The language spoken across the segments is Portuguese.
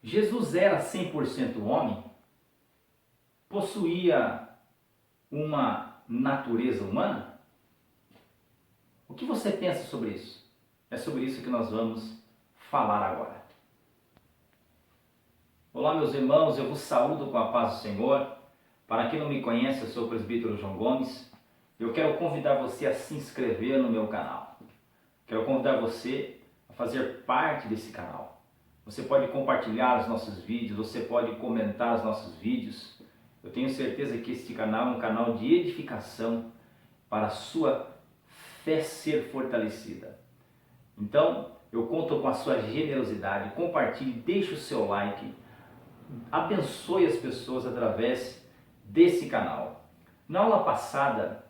Jesus era 100% homem? Possuía uma natureza humana? O que você pensa sobre isso? É sobre isso que nós vamos falar agora. Olá, meus irmãos, eu vos saúdo com a paz do Senhor. Para quem não me conhece, eu sou o presbítero João Gomes. Eu quero convidar você a se inscrever no meu canal. Quero convidar você a fazer parte desse canal. Você pode compartilhar os nossos vídeos, você pode comentar os nossos vídeos. Eu tenho certeza que este canal é um canal de edificação para a sua fé ser fortalecida. Então, eu conto com a sua generosidade. Compartilhe, deixe o seu like, abençoe as pessoas através desse canal. Na aula passada,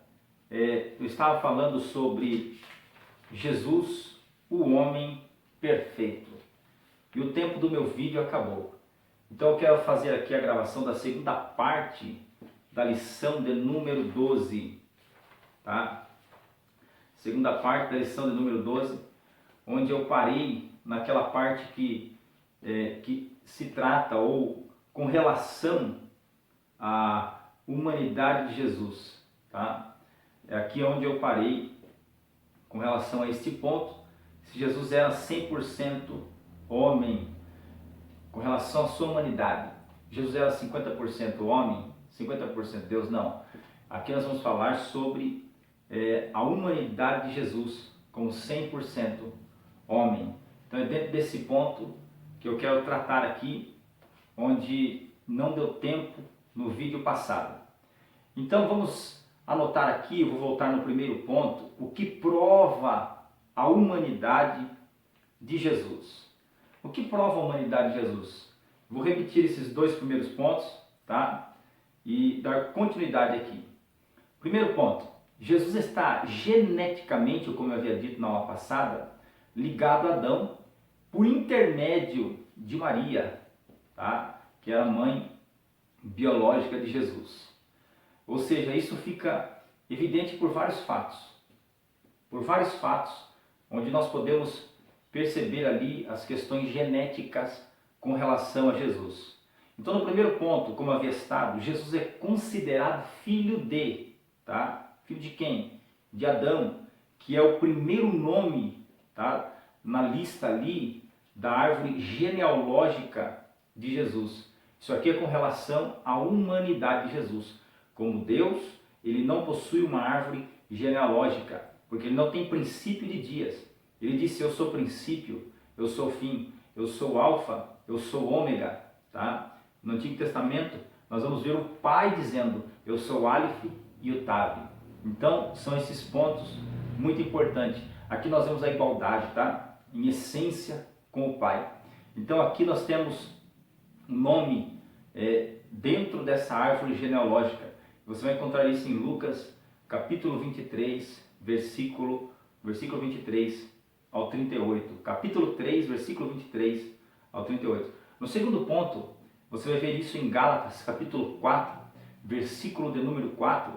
eu estava falando sobre Jesus, o homem perfeito. E o tempo do meu vídeo acabou. Então eu quero fazer aqui a gravação da segunda parte da lição de número 12. Tá? Segunda parte da lição de número 12, onde eu parei naquela parte que se trata ou com relação à humanidade de Jesus. Tá? É aqui onde eu parei com relação a este ponto, se Jesus era 100% homem, com relação à sua humanidade. Jesus era 50% homem, 50% Deus? Não. Aqui nós vamos falar sobre a humanidade de Jesus, como 100% homem. Então é dentro desse ponto que eu quero tratar aqui, onde não deu tempo no vídeo passado. Então vamos anotar aqui, eu vou voltar no primeiro ponto, o que prova a humanidade de Jesus. O que prova a humanidade de Jesus? Vou repetir esses dois primeiros pontos, tá? E dar continuidade aqui. Primeiro ponto, Jesus está geneticamente, como eu havia dito na aula passada, ligado a Adão por intermédio de Maria, tá? Que era a mãe biológica de Jesus. Ou seja, isso fica evidente por vários fatos. Por vários fatos, onde nós podemos perceber ali as questões genéticas com relação a Jesus. Então, no primeiro ponto, como havia estado, Jesus é considerado filho de, tá? Filho de quem? De Adão, que é o primeiro nome, tá? Na lista ali da árvore genealógica de Jesus. Isso aqui é com relação à humanidade de Jesus. Como Deus, ele não possui uma árvore genealógica, porque ele não tem princípio de dias. Ele disse: eu sou princípio, eu sou fim, eu sou alfa, eu sou ômega. Tá? No Antigo Testamento, nós vamos ver o Pai dizendo: eu sou o Aleph e o Tav. Então, são esses pontos muito importantes. Aqui nós vemos a igualdade, tá? Em essência com o Pai. Então, aqui nós temos um nome dentro dessa árvore genealógica. Você vai encontrar isso em Lucas, capítulo 23, versículo 23 ao 38. Capítulo 3, versículo 23 ao 38. No segundo ponto, você vai ver isso em Gálatas, capítulo 4, versículo de número 4,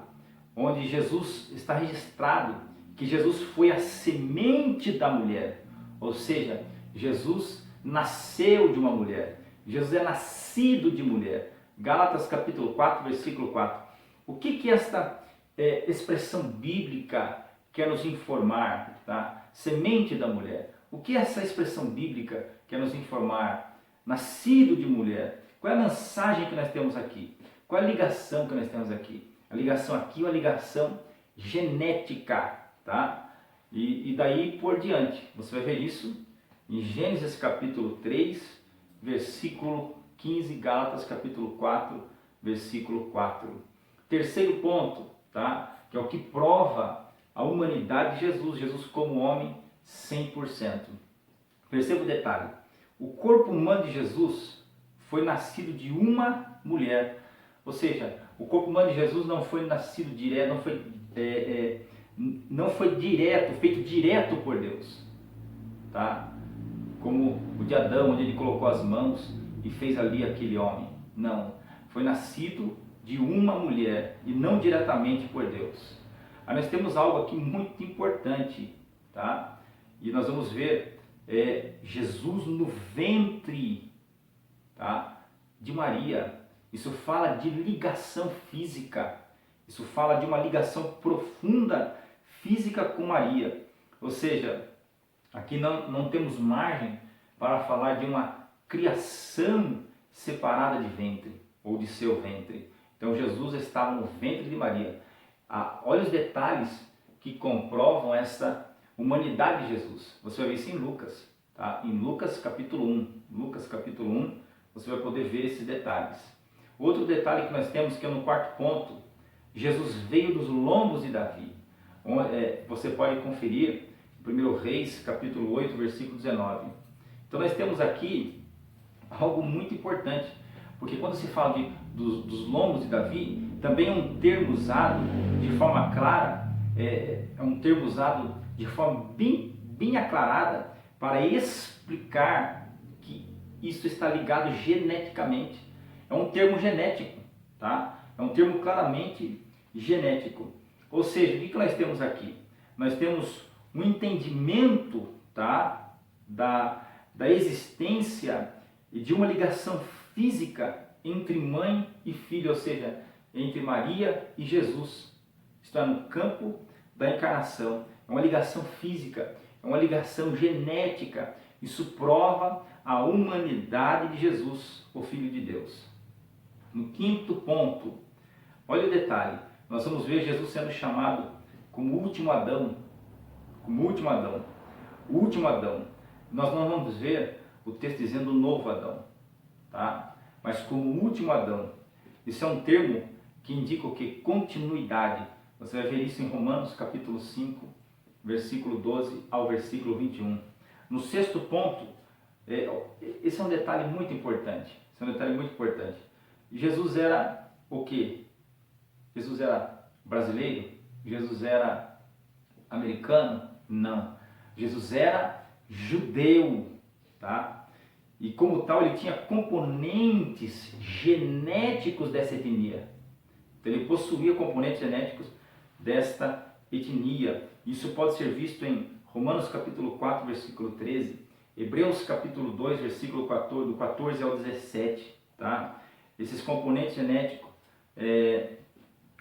onde Jesus está registrado que Jesus foi a semente da mulher. Ou seja, Jesus nasceu de uma mulher. Jesus é nascido de mulher. Gálatas capítulo 4, versículo 4. O que esta expressão bíblica quer nos informar? Tá? Semente da mulher. O que essa expressão bíblica quer nos informar? Nascido de mulher. Qual é a mensagem que nós temos aqui? Qual é a ligação que nós temos aqui? A ligação aqui é uma ligação genética. Tá? E daí por diante. Você vai ver isso em Gênesis capítulo 3, versículo 15, Gálatas capítulo 4, versículo 4. Terceiro ponto, tá? Que é o que prova a humanidade de Jesus, Jesus como homem 100%. Perceba o detalhe, o corpo humano de Jesus foi nascido de uma mulher, ou seja, o corpo humano de Jesus não foi nascido direto, não foi feito direto por Deus, tá? Como o de Adão, onde ele colocou as mãos e fez ali aquele homem. Não, foi nascido de uma mulher e não diretamente por Deus. Aí nós temos algo aqui muito importante, tá? E nós vamos ver Jesus no ventre tá? De Maria. Isso fala de ligação física. Isso fala de uma ligação profunda física com Maria. Ou seja, aqui não temos margem para falar de uma criação separada de ventre ou de seu ventre. Então Jesus estava no ventre de Maria. Olha os detalhes que comprovam essa humanidade de Jesus. Você vai ver isso em Lucas, tá? Em Lucas capítulo 1. Lucas capítulo 1, você vai poder ver esses detalhes. Outro detalhe que nós temos, que é no quarto ponto, Jesus veio dos lombos de Davi. Você pode conferir em 1 Reis capítulo 8, versículo 19. Então nós temos aqui algo muito importante, porque quando se fala dos lombos de Davi, também é um termo usado de forma clara, é um termo usado de forma bem aclarada para explicar que isso está ligado geneticamente. É um termo genético, tá? É um termo claramente genético. Ou seja, o que nós temos aqui? Nós temos um entendimento, tá? da existência e de uma ligação física entre mãe e filho, ou seja, entre Maria e Jesus. Está no campo da encarnação. É uma ligação física, é uma ligação genética. Isso prova a humanidade de Jesus, o Filho de Deus. No quinto ponto, olha o detalhe. Nós vamos ver Jesus sendo chamado como o último Adão. Como o último Adão. O último Adão. Nós não vamos ver o texto dizendo o novo Adão, tá? Mas como o último Adão. Isso é um termo que indica o que? Continuidade. Você vai ver isso em Romanos capítulo 5, versículo 12 ao versículo 21. No sexto ponto, esse é um detalhe muito importante. Esse é um detalhe muito importante. Jesus era o quê? Jesus era brasileiro? Jesus era americano? Não. Jesus era judeu, tá? E como tal ele tinha componentes genéticos dessa etnia. Então ele possuía componentes genéticos desta etnia. Isso pode ser visto em Romanos capítulo 4, versículo 13, Hebreus capítulo 2, versículo 14, do 14 ao 17, tá? Esses componentes genéticos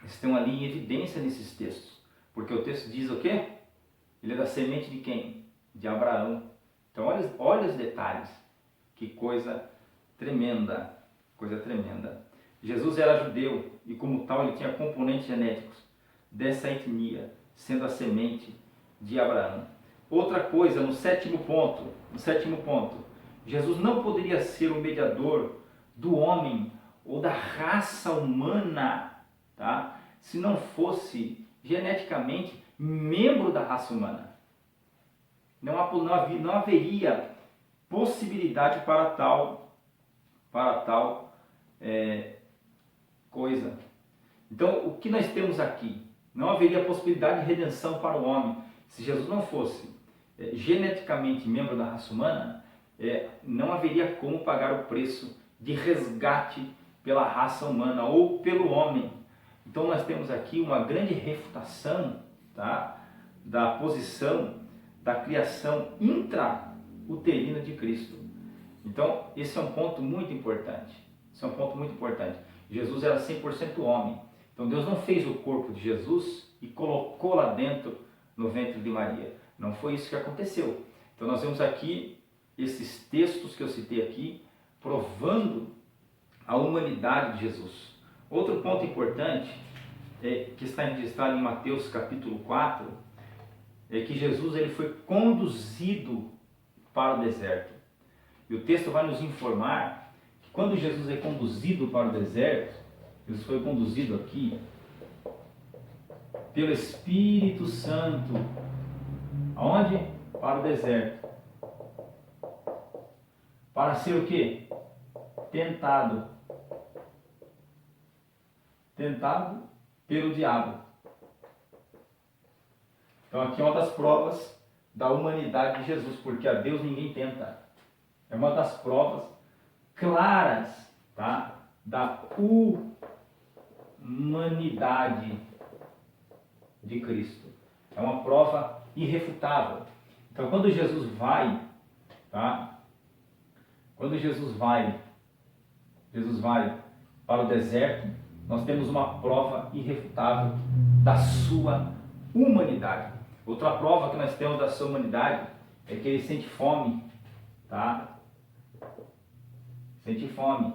estão ali em evidência nesses textos, porque o texto diz o quê? Ele é da semente de quem? De Abraão. Então olha os detalhes, que coisa tremenda, coisa tremenda. Jesus era judeu e como tal ele tinha componentes genéticos dessa etnia, sendo a semente de Abraão. Outra coisa, no sétimo ponto, Jesus não poderia ser o mediador do homem ou da raça humana, tá? Se não fosse geneticamente membro da raça humana. Não haveria possibilidade para tal coisa. Então, o que nós temos aqui? Não haveria possibilidade de redenção para o homem. Se Jesus não fosse geneticamente membro da raça humana, não haveria como pagar o preço de resgate pela raça humana ou pelo homem. Então nós temos aqui uma grande refutação, tá, da posição da criação intrauterina de Cristo. Então esse é um ponto muito importante. Esse é um ponto muito importante. Jesus era 100% homem. Então Deus não fez o corpo de Jesus e colocou lá dentro no ventre de Maria. Não foi isso que aconteceu. Então nós vemos aqui esses textos que eu citei aqui provando a humanidade de Jesus. Outro ponto importante que está registrado em Mateus capítulo 4 é que Jesus ele foi conduzido para o deserto. E o texto vai nos informar que quando Jesus é conduzido para o deserto, Jesus foi conduzido aqui pelo Espírito Santo. Aonde? Para o deserto. Para ser o quê? Tentado. Tentado pelo diabo. Então aqui é uma das provas da humanidade de Jesus, porque a Deus ninguém tenta. É uma das provas claras, tá, da humanidade de Cristo. É uma prova irrefutável. Então quando Jesus vai, tá? Quando Jesus vai Jesus vai para o deserto, nós temos uma prova irrefutável da sua humanidade. Outra prova que nós temos da sua humanidade é que ele sente fome, tá? Sente fome.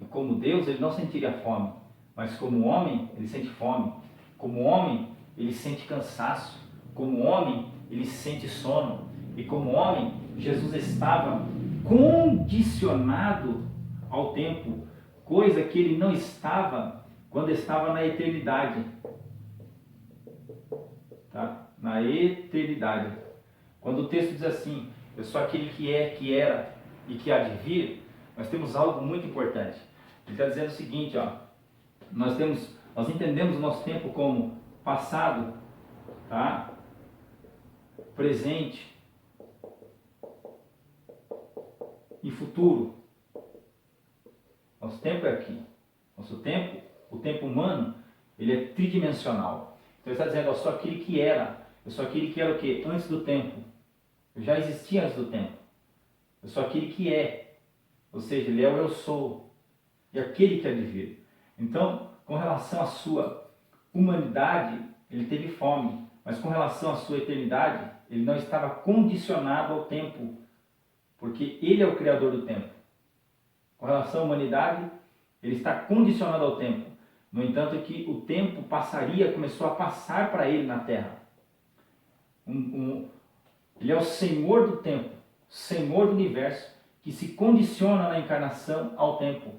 E como Deus, ele não sentiria fome, mas como homem, ele sente fome. Como homem, ele sente cansaço. Como homem, ele sente sono. E como homem, Jesus estava condicionado ao tempo, coisa que ele não estava quando estava na eternidade. Tá? Na eternidade. Quando o texto diz assim, eu sou aquele que é, que era e que há de vir, nós temos algo muito importante. Ele está dizendo o seguinte, ó, nós entendemos o nosso tempo como passado, tá? Presente e futuro. Nosso tempo é aqui. Nosso tempo, o tempo humano, ele é tridimensional. Então ele está dizendo, eu sou aquele que era. Eu sou aquele que era o quê? Antes do tempo. Eu já existia antes do tempo. Eu sou aquele que é. Ou seja, ele é o eu sou. E aquele que há de vir. Então, com relação à sua humanidade, ele teve fome. Mas com relação à sua eternidade, ele não estava condicionado ao tempo. Porque ele é o criador do tempo. Com relação à humanidade, ele está condicionado ao tempo. No entanto, é que o tempo começou a passar para ele na terra. Ele é o Senhor do tempo, Senhor do universo, que se condiciona na encarnação ao tempo.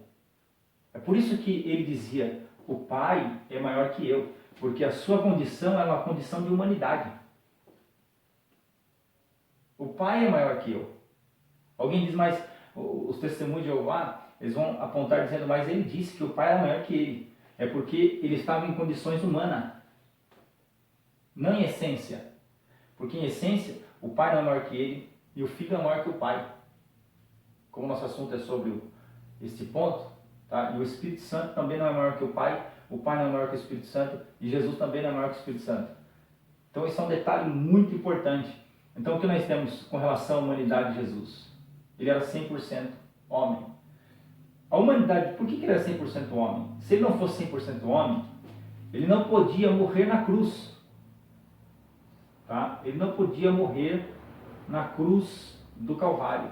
É por isso que ele dizia, o Pai é maior que eu, porque a sua condição é uma condição de humanidade. O Pai é maior que eu. Alguém diz, mas os testemunhos de Jeová, eles vão apontar dizendo, mas ele disse que o Pai é maior que ele. É porque ele estava em condições humanas, não em essência. Porque em essência, o Pai não é maior que ele e o Filho é maior que o Pai. Como nosso assunto é sobre este ponto, tá? E o Espírito Santo também não é maior que o Pai não é maior que o Espírito Santo e Jesus também não é maior que o Espírito Santo. Então esse é um detalhe muito importante. Então o que nós temos com relação à humanidade de Jesus? Ele era 100% homem. A humanidade, por que ele era 100% homem? Se ele não fosse 100% homem, ele não podia morrer na cruz. Tá? Ele não podia morrer na cruz do Calvário.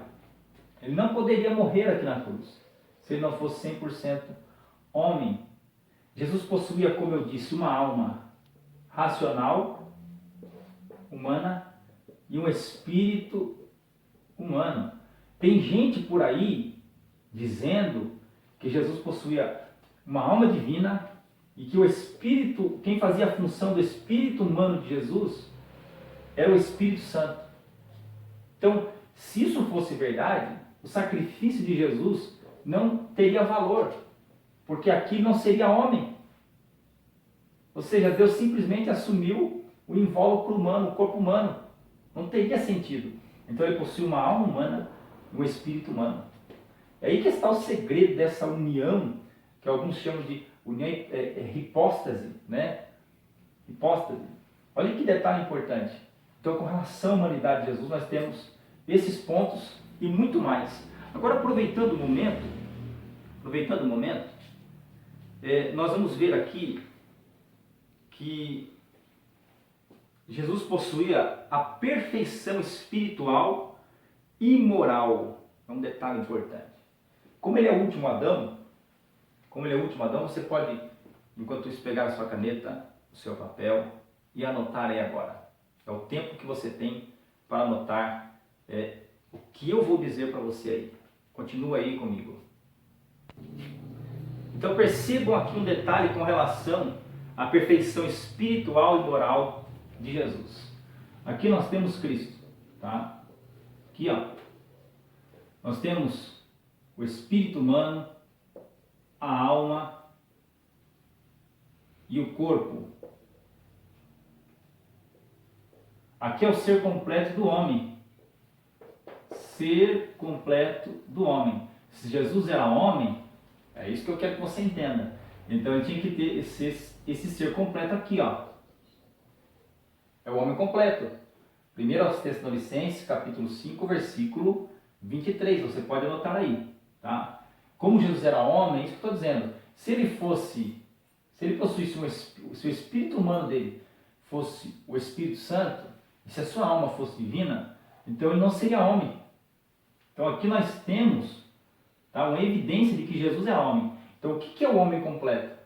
Ele não poderia morrer aqui na cruz, se ele não fosse 100% homem. Jesus possuía, como eu disse, uma alma racional, humana, e um espírito humano. Tem gente por aí dizendo que Jesus possuía uma alma divina e que o espírito, quem fazia a função do espírito humano de Jesus era o Espírito Santo. Então, se isso fosse verdade, o sacrifício de Jesus não teria valor, porque aqui não seria homem. Ou seja, Deus simplesmente assumiu o invólucro humano, o corpo humano. Não teria sentido. Então ele possui uma alma humana e um espírito humano. É aí que está o segredo dessa união, que alguns chamam de união hipóstase, né? Hipóstase. Olha que detalhe importante. Então, com relação à humanidade de Jesus, nós temos esses pontos e muito mais. Agora, aproveitando o momento, nós vamos ver aqui que Jesus possuía a perfeição espiritual e moral. É um detalhe importante. Como ele é o último Adão, você pode, enquanto isso, pegar a sua caneta, o seu papel e anotar aí agora. É o tempo que você tem para anotar o que eu vou dizer para você aí. Continua aí comigo. Então percebam aqui um detalhe com relação à perfeição espiritual e moral de Jesus. Aqui nós temos Cristo, tá? Aqui, ó, nós temos o espírito humano, a alma e o corpo. Aqui é o ser completo do homem. Ser completo do homem. Se Jesus era homem, é isso que eu quero que você entenda. Então ele tinha que ter esse ser completo aqui, ó. É o homem completo. 1 Tessalonicenses, capítulo 5, versículo 23. Você pode anotar aí, tá? como Jesus era homem, é isso que eu estou dizendo. Se ele possuísse se o espírito humano dele fosse o Espírito Santo, e se a sua alma fosse divina, então ele não seria homem. Então aqui nós temos, tá, uma evidência de que Jesus é homem. Então o que é o homem completo?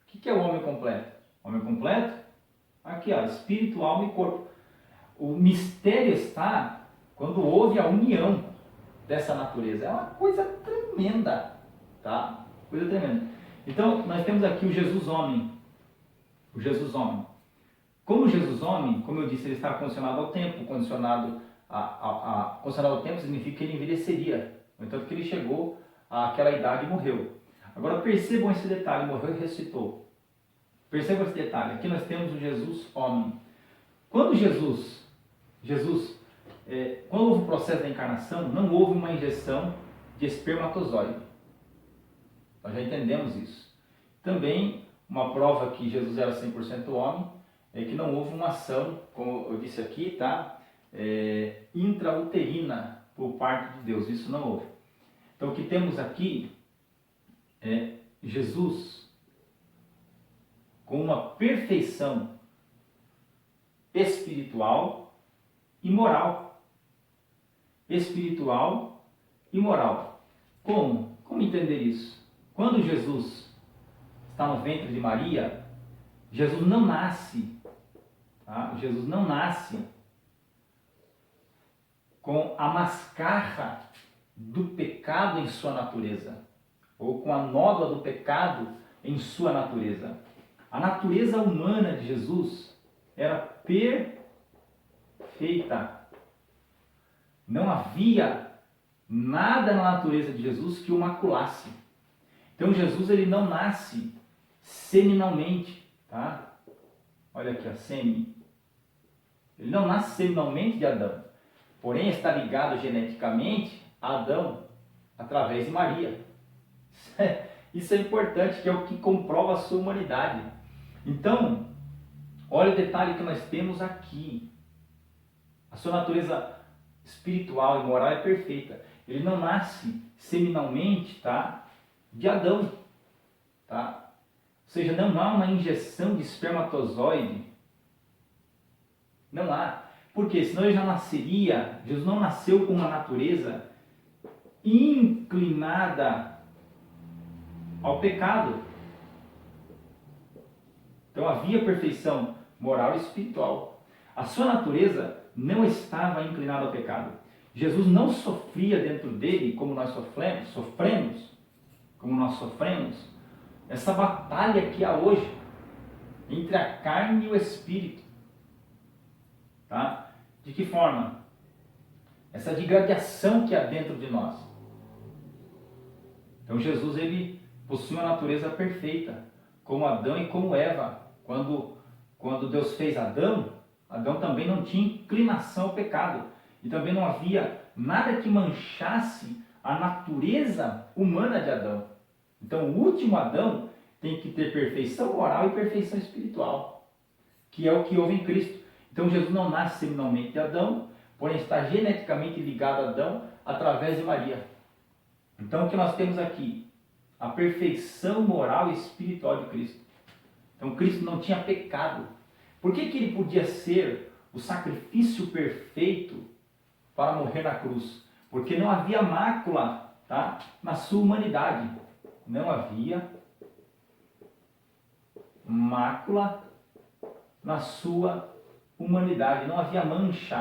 O que é o homem completo? O homem completo? Aqui, ó, espírito, alma e corpo. O mistério está quando houve a união dessa natureza. É uma coisa tremenda, tá? Coisa tremenda. Então, nós temos aqui o Jesus homem. O Jesus homem. Como Jesus homem, como eu disse, ele estava condicionado ao tempo. Condicionado ao tempo significa que ele envelheceria. No entanto, que ele chegou àquela idade e morreu. Agora, percebam esse detalhe, morreu e ressuscitou. Percebam esse detalhe. Aqui nós temos o Jesus homem. Quando quando houve o processo da encarnação, não houve uma injeção de espermatozoide. Nós já entendemos isso. Também, uma prova que Jesus era 100% homem, é que não houve uma ação, como eu disse aqui, tá? Intrauterina por parte de Deus. Isso não houve. Então, o que temos aqui é Jesus com uma perfeição espiritual e moral. Espiritual e moral. Como? Como entender isso? Quando Jesus está no ventre de Maria, Jesus não nasce, tá? Jesus não nasce com a mascarra do pecado em sua natureza, ou com a nódoa do pecado em sua natureza. A natureza humana de Jesus era perfeita. Não havia nada na natureza de Jesus que o maculasse. Então Jesus ele não nasce seminalmente, tá? Olha aqui, a semi. Ele não nasce seminalmente de Adão, porém está ligado geneticamente a Adão através de Maria. Isso é importante, que é o que comprova a sua humanidade. Então, olha o detalhe que nós temos aqui. A sua natureza espiritual e moral é perfeita. Ele não nasce seminalmente, tá, de Adão, tá? Ou seja, não há uma injeção de espermatozoide. Não há. Porque senão ele já nasceria, Jesus não nasceu com uma natureza inclinada ao pecado. Então havia perfeição moral e espiritual. A sua natureza não estava inclinada ao pecado. Jesus não sofria dentro dele como nós sofremos essa batalha que há hoje entre a carne e o espírito. Tá? De que forma? Essa digradiação que há dentro de nós. Então Jesus ele possui uma natureza perfeita, como Adão e como Eva. Quando Deus fez Adão também não tinha inclinação ao pecado. E também não havia nada que manchasse a natureza humana de Adão. Então o último Adão tem que ter perfeição moral e perfeição espiritual, que é o que houve em Cristo. Então Jesus não nasce seminalmente de Adão, porém está geneticamente ligado a Adão através de Maria. Então o que nós temos aqui? A perfeição moral e espiritual de Cristo. Então Cristo não tinha pecado. Por que ele podia ser o sacrifício perfeito para morrer na cruz? Porque não havia mácula, tá, na sua humanidade. Não havia mácula na sua humanidade. Não havia mancha.